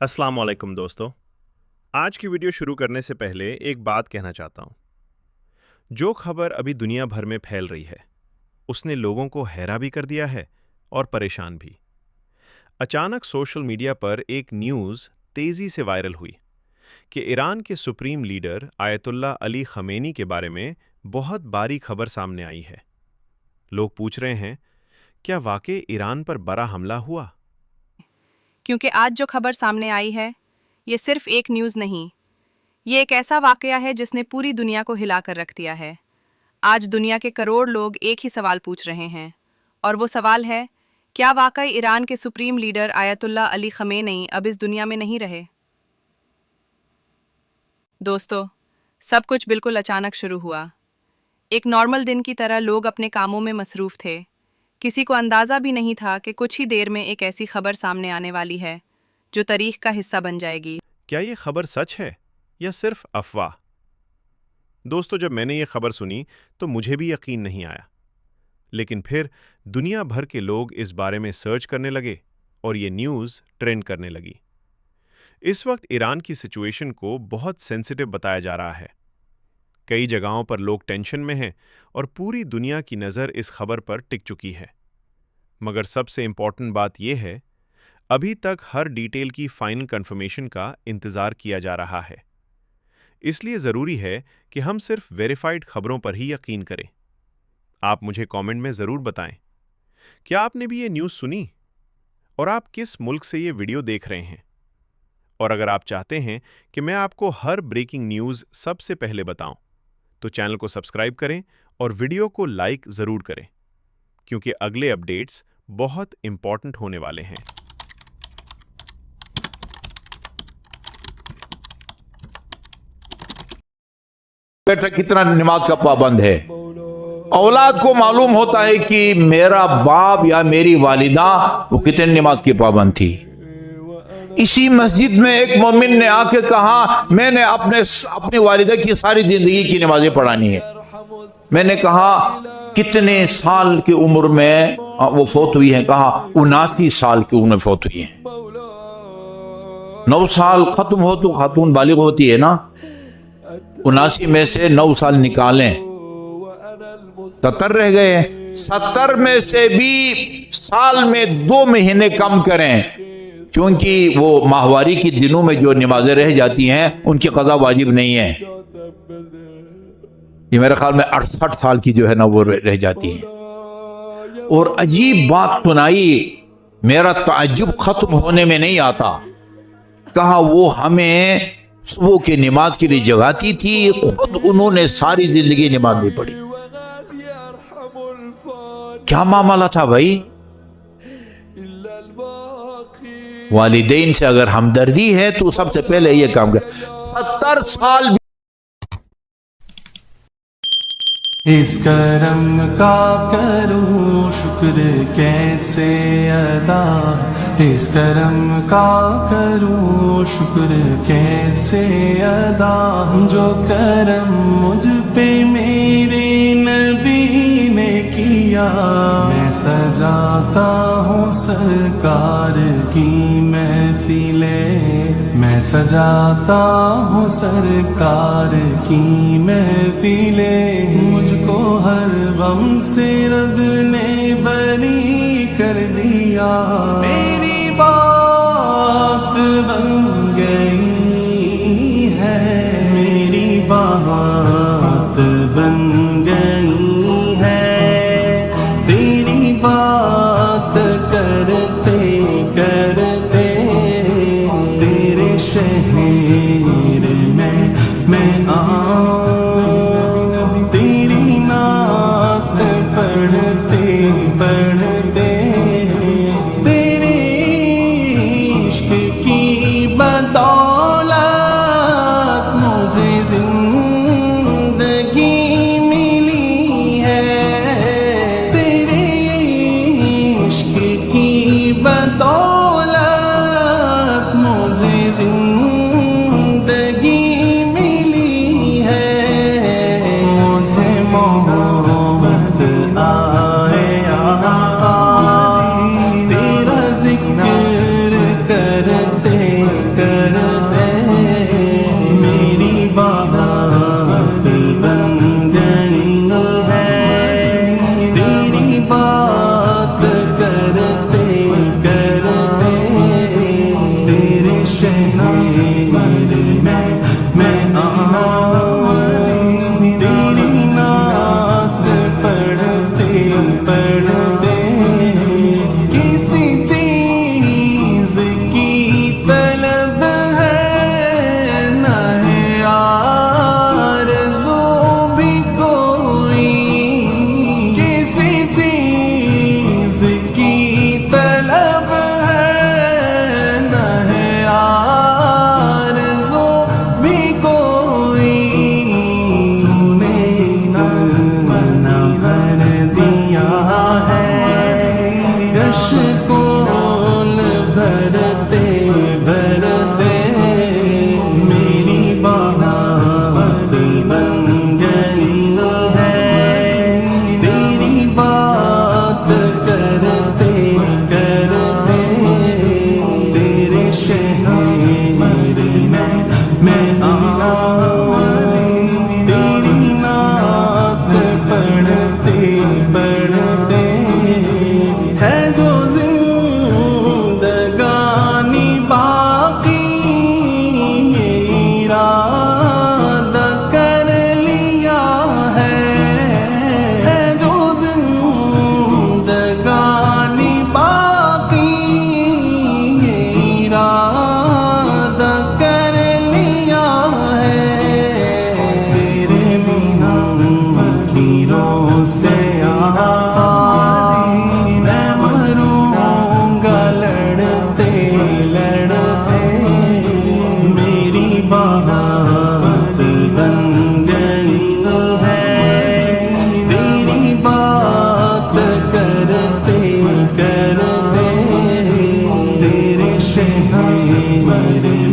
अस्सलाम वालेकुम दोस्तों। आज की वीडियो शुरू करने से पहले एक बात कहना चाहता हूँ। जो खबर अभी दुनिया भर में फैल रही है उसने लोगों को हैरान भी कर दिया है और परेशान भी। अचानक सोशल मीडिया पर एक न्यूज़ तेज़ी से वायरल हुई कि ईरान के supreme leader ayatollah Ali Khamenei के बारे में बहुत बड़ी खबर सामने आई है। लोग पूछ रहे हैं, क्या वाकई ईरान पर बड़ा हमला हुआ? क्योंकि आज जो खबर सामने आई है ये सिर्फ एक न्यूज़ नहीं, ये एक ऐसा वाकया है जिसने पूरी दुनिया को हिला कर रख दिया है। आज दुनिया के करोड़ लोग एक ही सवाल पूछ रहे हैं और वो सवाल है, क्या वाकई ईरान के supreme leader ayatollah Ali Khamenei अब इस दुनिया में नहीं रहे? दोस्तों, सब कुछ बिल्कुल अचानक शुरू हुआ। एक नॉर्मल दिन की तरह लोग अपने कामों में मसरूफ़ थे। किसी को अंदाज़ा भी नहीं था कि कुछ ही देर में एक ऐसी खबर सामने आने वाली है जो तारीख का हिस्सा बन जाएगी। क्या ये खबर सच है या सिर्फ अफवाह? दोस्तों, जब मैंने ये खबर सुनी तो मुझे भी यकीन नहीं आया, लेकिन फिर दुनिया भर के लोग इस बारे में सर्च करने लगे और ये न्यूज़ ट्रेंड करने लगी। इस वक्त ईरान की सिचुएशन को बहुत सेंसिटिव बताया जा रहा है। कई जगहों पर लोग टेंशन में हैं और पूरी दुनिया की नज़र इस खबर पर टिक चुकी है। मगर सबसे इम्पॉर्टेंट बात यह है, अभी तक हर डिटेल की फाइनल कंफर्मेशन का इंतज़ार किया जा रहा है। इसलिए ज़रूरी है कि हम सिर्फ वेरीफाइड खबरों पर ही यकीन करें। आप मुझे कमेंट में ज़रूर बताएं, क्या आपने भी ये न्यूज़ सुनी और आप किस मुल्क से ये वीडियो देख रहे हैं? और अगर आप चाहते हैं कि मैं आपको हर ब्रेकिंग न्यूज़ सबसे पहले बताऊं, तो चैनल को सब्सक्राइब करें और वीडियो को लाइक ज़रूर करें, क्योंकि अगले अपडेट्स बहुत इंपॉर्टेंट होने वाले हैं। बेटा कितना नमाज का पाबंद है। औलाद को मालूम होता है कि मेरा बाप या मेरी वालिदा वो कितने नमाज की पाबंद थी। इसी मस्जिद में एक मोमिन ने आके कहा, मैंने अपनी वालिदा की सारी जिंदगी की नमाजें पढ़ानी है। मैंने कहा, कितने साल की उम्र में वो फौत हुई है? कहा 79 साल की उम्र में फौत हुई है। 9 साल खत्म हो तो खातून बालिग होती है ना। 79 में से 9 साल निकालें, 70 रह गए। 70 में से भी साल में 2 महीने कम करें, क्योंकि वो माहवारी के दिनों में जो नमाजें रह जाती हैं उनकी कज़ा वाजिब नहीं है। ये मेरे ख्याल में 68 साल की जो है ना वो रह जाती है। और अजीब बात सुनाई, मेरा ताज्जुब खत्म होने में नहीं आता। कहा वो हमें सुबह की नमाज के लिए जगाती थी, खुद उन्होंने सारी जिंदगी नमाज नहीं पढ़ी। क्या मामला था भाई? वालिदैन से अगर हमदर्दी है तो सबसे पहले ये काम कर। 70 साल इस करम का करूं शुक्र कैसे अदा, इस करम का करूं शुक्र कैसे अदा, जो करम मुझ पे मेरे नबी ने किया। मैं सजाता हूँ सरकार की महफिलें, मैं सजाता हूँ सरकार की महफिलें। मुझको हर गम से रब ने बरी कर दिया। मेरी बात बन गई है, मेरी बात बन गई है। तेरी बात करते करते तेरे शहर में मैं आऊं, तेरी नात पढ़ते पढ़ते तेरे इश्क की बदौलत मुझे जिंदगी मिली है। तेरे इश्क की बदौलत मुझे जिंदगी मिली है। मुझे मोहब्बत आए तेरा जिक्र करते پر